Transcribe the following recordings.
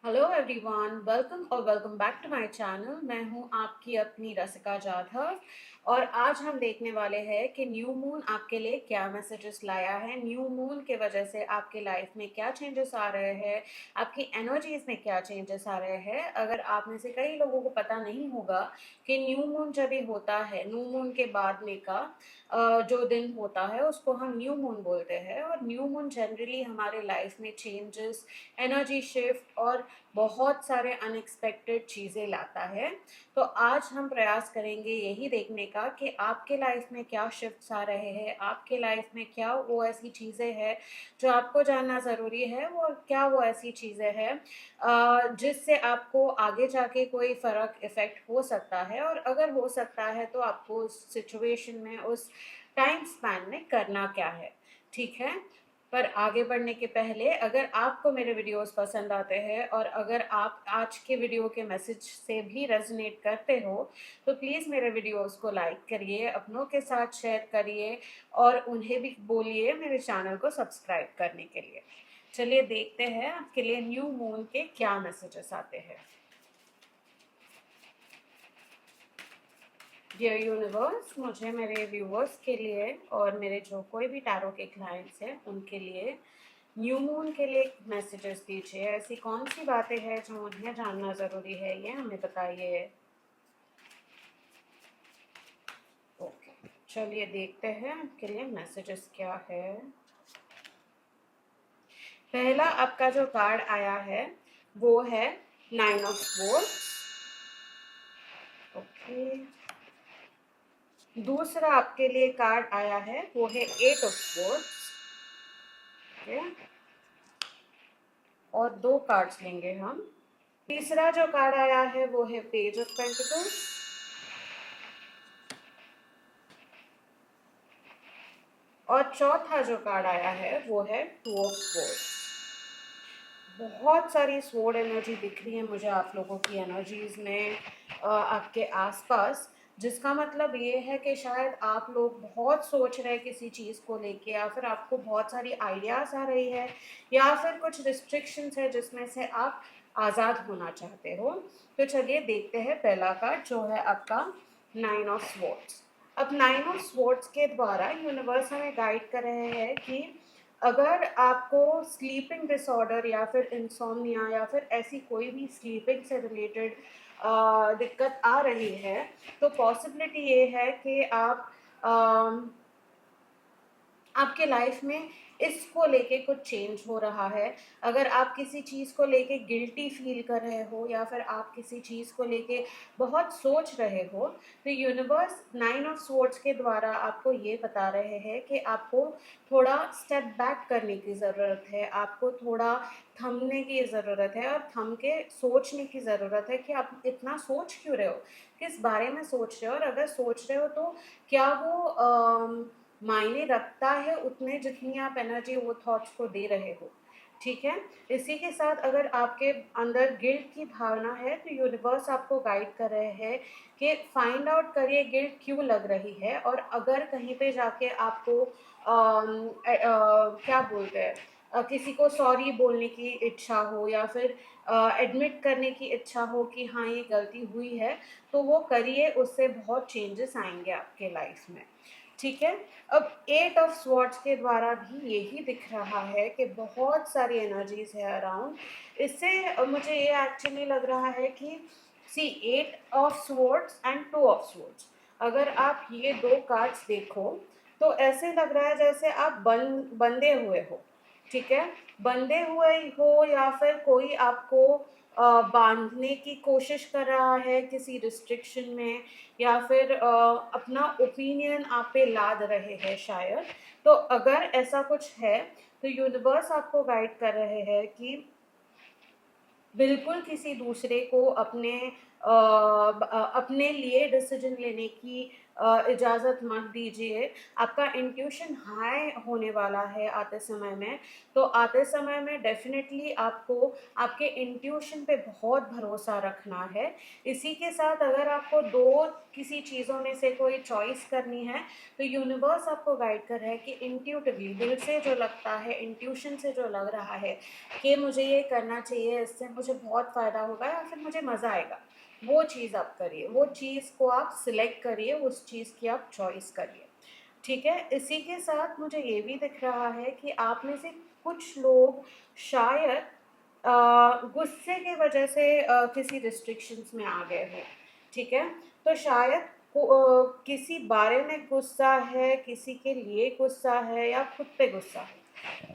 Hello everyone, welcome और welcome back to my channel. मैं हूं आपकी अपनी रसिका जाधव और आज हम देखने वाले हैं कि न्यू मून आपके लिए क्या मैसेजेस लाया है। न्यू मून के वजह से आपके लाइफ में क्या चेंजेस आ रहे हैं, आपकी एनर्जीज में क्या चेंजेस आ रहे हैं। अगर आप में से कई लोगों को पता नहीं होगा कि न्यू मून जब भी होता है, न्यू मून के बाद में का जो दिन होता है उसको हम न्यू मून बोलते हैं। और न्यू मून जनरली हमारे लाइफ में चेंजेस, एनर्जी शिफ्ट और बहुत सारे अनएक्सपेक्टेड चीज़ें लाता है। तो आज हम प्रयास करेंगे यही देखने का कि आपके लाइफ में क्या शिफ्ट्स आ रहे हैं, आपके लाइफ में क्या वो ऐसी चीज़ें हैं जो आपको जानना ज़रूरी है, वो क्या वो ऐसी चीज़ें हैं जिससे आपको आगे जाके कोई फ़र्क इफ़ेक्ट हो सकता है, और अगर हो सकता है तो आपको उस सिचुएशन में, उस टाइम स्पैन में करना क्या है। ठीक है। पर आगे बढ़ने के पहले, अगर आपको मेरे वीडियोस पसंद आते हैं और अगर आप आज के वीडियो के मैसेज से भी रेजोनेट करते हो तो प्लीज़ मेरे वीडियोस को लाइक करिए, अपनों के साथ शेयर करिए और उन्हें भी बोलिए मेरे चैनल को सब्सक्राइब करने के लिए। चलिए देखते हैं आपके लिए न्यू मून के क्या मैसेजेस आते हैं। डियर यूनिवर्स, मुझे मेरे व्यूवर्स के लिए और मेरे जो कोई भी टैरो के क्लाइंट्स हैं उनके लिए न्यू मून के लिए मैसेजेस दीजिए। ऐसी कौन सी बातें हैं जो उन्हें जानना ज़रूरी है, ये हमें बताइए। ओके, चलिए देखते हैं आपके लिए मैसेजेस क्या है। पहला आपका जो कार्ड आया है वो है 9 ऑफ स्वॉर्ड्स। ओके, दूसरा आपके लिए कार्ड आया है वो है 8 ऑफ स्वॉर्ड्स। ओके, और दो कार्ड्स लेंगे हम। तीसरा जो कार्ड आया है वो है पेज ऑफ पेंटिकल्स। और चौथा जो कार्ड आया है वो है 2 ऑफ स्वॉर्ड्स। बहुत सारी स्वॉर्ड एनर्जी दिख रही है मुझे आप लोगों की एनर्जीज में, आपके आसपास, जिसका मतलब ये है कि शायद आप लोग बहुत सोच रहे हैं किसी चीज़ को लेके, या फिर आपको बहुत सारी आइडियाज़ आ रही है, या फिर कुछ रिस्ट्रिक्शंस है जिसमें से आप आज़ाद होना चाहते हो। तो चलिए देखते हैं पहला कार्ड जो है आपका 9 ऑफ स्वॉर्ड्स। अब 9 ऑफ स्वॉर्ड्स के द्वारा यूनिवर्स हमें गाइड कर रहे हैं कि अगर आपको स्लीपिंग डिसऑर्डर या फिर इंसोम्निया या फिर ऐसी कोई भी स्लीपिंग से रिलेटेड दिक्कत आ रही है, तो पॉसिबिलिटी ये है कि आपके लाइफ में इसको लेके कुछ चेंज हो रहा है। अगर आप किसी चीज़ को लेके गिल्टी फील कर रहे हो या फिर आप किसी चीज़ को लेके बहुत सोच रहे हो, तो यूनिवर्स 9 ऑफ स्वॉर्ड्स के द्वारा आपको ये बता रहे हैं कि आपको थोड़ा स्टेप बैक करने की ज़रूरत है, आपको थोड़ा थमने की ज़रूरत है और थम के सोचने की ज़रूरत है कि आप इतना सोच क्यों रहे हो, किस बारे में सोच रहे हो, और अगर सोच रहे हो तो क्या वो मायने रखता है उतने जितनी आप एनर्जी वो थॉट्स को दे रहे हो। ठीक है। इसी के साथ अगर आपके अंदर गिल्ट की भावना है तो यूनिवर्स आपको गाइड कर रहे हैं कि फाइंड आउट करिए गिल्ट क्यों लग रही है, और अगर कहीं पे जाके आपको क्या बोलते हैं, किसी को सॉरी बोलने की इच्छा हो या फिर एडमिट करने की इच्छा हो कि हाँ ये गलती हुई है, तो वो करिए, उससे बहुत चेंजेस आएंगे आपके लाइफ में। ठीक है। अब 8 ऑफ स्वॉर्ड्स के द्वारा भी यही दिख रहा है कि बहुत सारी एनर्जीज है अराउंड। इससे मुझे ये एक्चुअली लग रहा है कि सी 8 of swords and 2 of swords, अगर आप ये दो कार्ड्स देखो तो ऐसे लग रहा है जैसे आप बंधे हुए हो। ठीक है। बंधे हुए हो या फिर कोई आपको बांधने की कोशिश कर रहा है किसी रिस्ट्रिक्शन में, या फिर अपना ओपिनियन आप पे लाद रहे हैं शायद। तो अगर ऐसा कुछ है तो यूनिवर्स आपको गाइड कर रहे हैं कि बिल्कुल किसी दूसरे को अपने लिए डिसीजन लेने की इजाज़त मत दीजिए। आपका इंट्यूशन हाई होने वाला है आते समय में, तो आते समय में डेफ़िनेटली आपको आपके इंट्यूशन पे बहुत भरोसा रखना है। इसी के साथ अगर आपको 2 किसी चीज़ों में से कोई चॉइस करनी है, तो यूनिवर्स आपको गाइड कर रहा है कि इंट्यूटिवली दिल से जो लगता है, इंट्यूशन से जो लग रहा है कि मुझे ये करना चाहिए, इससे मुझे बहुत फ़ायदा होगा या फिर मुझे मज़ा आएगा, वो चीज़ आप करिए, वो चीज़ को आप सिलेक्ट करिए, उस चीज़ की आप चॉइस करिए। ठीक है? इसी के साथ मुझे ये भी दिख रहा है कि आप में से कुछ लोग शायद गुस्से की वजह से किसी रिस्ट्रिक्शंस में आ गए हो। ठीक है? तो शायद किसी बारे में गुस्सा है, किसी के लिए गुस्सा है या खुद पे गुस्सा है।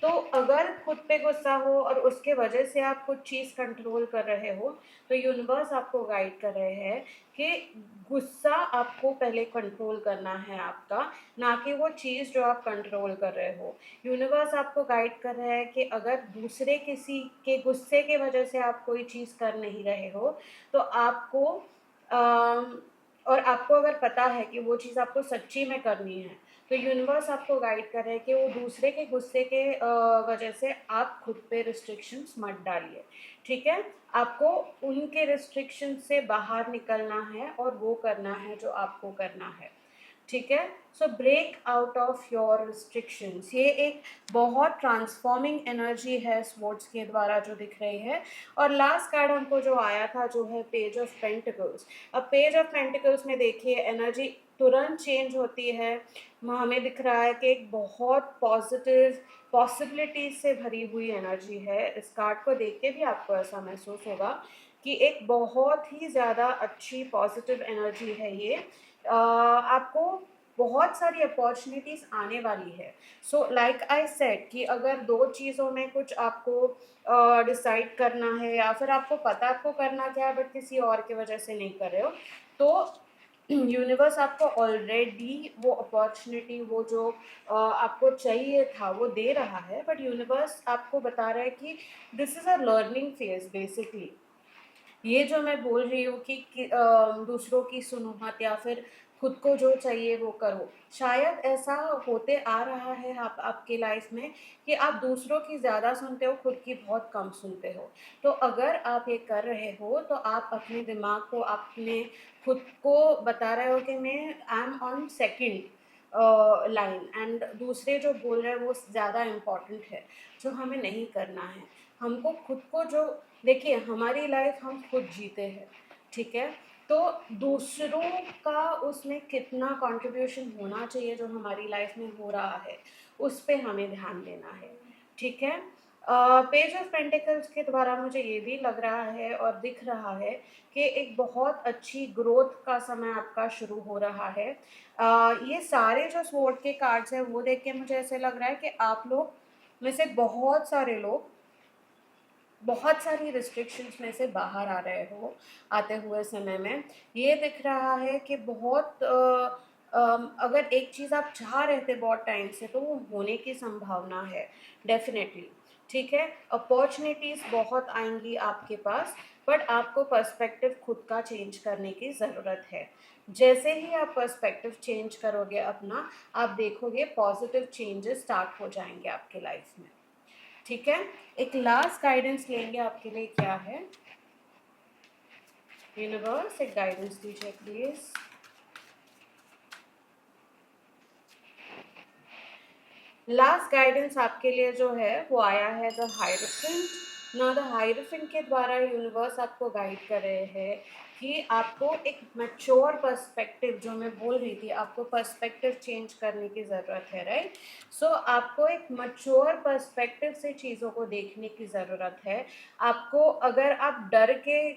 तो अगर खुद पे गुस्सा हो और उसके वजह से आप कुछ चीज़ कंट्रोल कर रहे हो, तो यूनिवर्स आपको गाइड कर रहे हैं कि गुस्सा आपको पहले कंट्रोल करना है आपका, ना कि वो चीज़ जो आप कंट्रोल कर रहे हो। यूनिवर्स आपको गाइड कर रहा है कि अगर दूसरे किसी के गुस्से की वजह से आप कोई चीज़ कर नहीं रहे हो, तो आपको और आपको अगर पता है कि वो चीज़ आपको सच्ची में करनी है, तो यूनिवर्स आपको गाइड कर रहा है कि वो दूसरे के गुस्से के वजह से आप खुद पे रिस्ट्रिक्शंस मत डालिए। ठीक है? आपको उनके रिस्ट्रिक्शन से बाहर निकलना है और वो करना है जो आपको करना है। ठीक है? So break out of your restrictions, ये एक बहुत ट्रांसफॉर्मिंग एनर्जी है स्पोर्ट्स के द्वारा जो दिख रही है। और लास्ट कार्ड हमको जो आया था जो है पेज ऑफ पेंटिकल्स। अब पेज ऑफ पेंटिकल्स में देखिए एनर्जी तुरंत चेंज होती है। हमें दिख रहा है कि एक बहुत पॉजिटिव पॉसिबिलिटी से भरी हुई एनर्जी है। इस कार्ड को देख के भी आपको ऐसा महसूस होगा कि एक बहुत ही ज़्यादा अच्छी पॉजिटिव एनर्जी है ये। आपको बहुत सारी अपॉर्चुनिटीज़ आने वाली है। सो लाइक आई सेड कि अगर 2 चीज़ों में कुछ आपको डिसाइड करना है या फिर आपको पता है आपको करना क्या है बट किसी और की वजह से नहीं कर रहे हो, तो यूनिवर्स आपको ऑलरेडी वो अपॉर्चुनिटी वो जो आपको चाहिए था वो दे रहा है, बट यूनिवर्स आपको बता रहा है कि this is a learning phase basically. ये जो मैं बोल रही हूँ कि दूसरों की सुनो मत या फिर खुद को जो चाहिए वो करो, शायद ऐसा होते आ रहा है आप आपकी लाइफ में कि आप दूसरों की ज़्यादा सुनते हो, खुद की बहुत कम सुनते हो। तो अगर आप ये कर रहे हो तो आप अपने दिमाग को अपने खुद को बता रहे हो कि मैं I am on second line and दूसरे जो बोल रहे हैं वो ज़्यादा इम्पोर्टेंट है, जो हमें नहीं करना है। हमको खुद को जो देखिए हमारी लाइफ हम खुद जीते हैं। ठीक है? तो दूसरों का उसमें कितना कंट्रीब्यूशन होना चाहिए जो हमारी लाइफ में हो रहा है, उस पे हमें ध्यान देना है। ठीक है? पेज ऑफ पेंटिकल्स के द्वारा मुझे ये भी लग रहा है और दिख रहा है कि एक बहुत अच्छी ग्रोथ का समय आपका शुरू हो रहा है। ये सारे जो स्वॉर्ड के कार्ड्स हैं वो देख के मुझे ऐसे लग रहा है कि आप लोग में से बहुत सारे लोग बहुत सारी रिस्ट्रिक्शंस में से बाहर आ रहे हो आते हुए समय में। ये दिख रहा है कि बहुत अगर एक चीज़ आप चाह रहे थे बहुत टाइम से तो वो होने की संभावना है डेफिनेटली। ठीक है? अपॉर्चुनिटीज़ बहुत आएंगी आपके पास, बट आपको पर्सपेक्टिव खुद का चेंज करने की ज़रूरत है। जैसे ही आप पर्सपेक्टिव चेंज करोगे अपना, आप देखोगे पॉजिटिव चेंजेस स्टार्ट हो जाएंगे आपके लाइफ में। ठीक है? एक लास्ट गाइडेंस लेंगे आपके लिए क्या है? यूनिवर्स एक गाइडेंस दीजिए प्लीज। लास्ट गाइडेंस आपके लिए जो है वो आया है द हायरसेंट। ना द हायरसेंट के द्वारा यूनिवर्स आपको गाइड कर रहे हैं कि आपको एक मैच्योर पर्सपेक्टिव, जो मैं बोल रही थी आपको पर्सपेक्टिव चेंज करने की ज़रूरत है, राइट? सो आपको एक मैच्योर पर्सपेक्टिव से चीज़ों को देखने की ज़रूरत है। आपको अगर आप डर के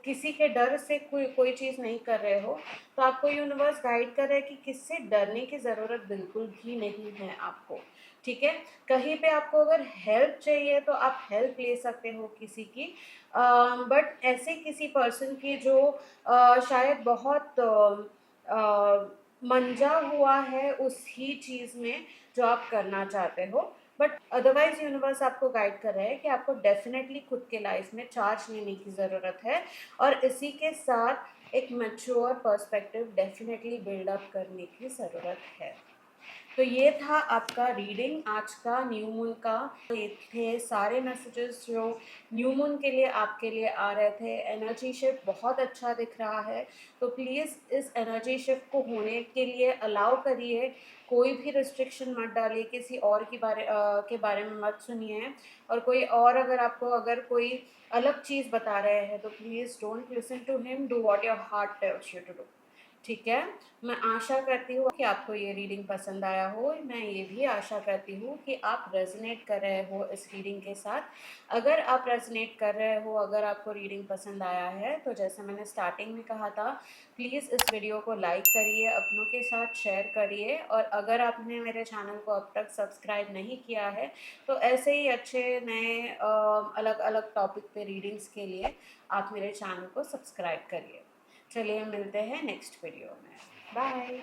किसी के डर से कोई कोई चीज़ नहीं कर रहे हो, तो आपको यूनिवर्स गाइड कर रहा है कि किससे डरने की ज़रूरत बिल्कुल भी नहीं है आपको। ठीक है? कहीं पे आपको अगर हेल्प चाहिए तो आप हेल्प ले सकते हो किसी की, बट ऐसे किसी पर्सन की जो शायद बहुत मंजा हुआ है उस ही चीज़ में जो आप करना चाहते हो। बट अदरवाइज यूनिवर्स आपको गाइड कर रहा है कि आपको डेफिनेटली खुद के लाइफ में चार्ज लेने की ज़रूरत है, और इसी के साथ एक मैच्योर पर्सपेक्टिव डेफिनेटली बिल्डअप करने की ज़रूरत है। तो ये था आपका रीडिंग आज का न्यू मून का। ये थे सारे मैसेजेस जो न्यू मून के लिए आपके लिए आ रहे थे। एनर्जी शिफ्ट बहुत अच्छा दिख रहा है, तो प्लीज़ इस एनर्जी शिफ्ट को होने के लिए अलाउ करिए। कोई भी रिस्ट्रिक्शन मत डालिए, किसी और के बारे में मत सुनिए। और कोई और अगर आपको अगर कोई अलग चीज़ बता रहे हैं तो please don't listen to him, do what your heart tells you to do. ठीक है, मैं आशा करती हूँ कि आपको ये रीडिंग पसंद आया हो। मैं ये भी आशा करती हूँ कि आप रेजोनेट कर रहे हो इस रीडिंग के साथ। अगर आप रेजोनेट कर रहे हो, अगर आपको रीडिंग पसंद आया है, तो जैसे मैंने स्टार्टिंग में कहा था, प्लीज़ इस वीडियो को लाइक करिए, अपनों के साथ शेयर करिए। और अगर आपने मेरे चैनल को अब तक सब्सक्राइब नहीं किया है, तो ऐसे ही अच्छे नए अलग अलग टॉपिक पे रीडिंग्स के लिए आप मेरे चैनल को सब्सक्राइब करिए। चलिए मिलते हैं नेक्स्ट वीडियो में। बाय।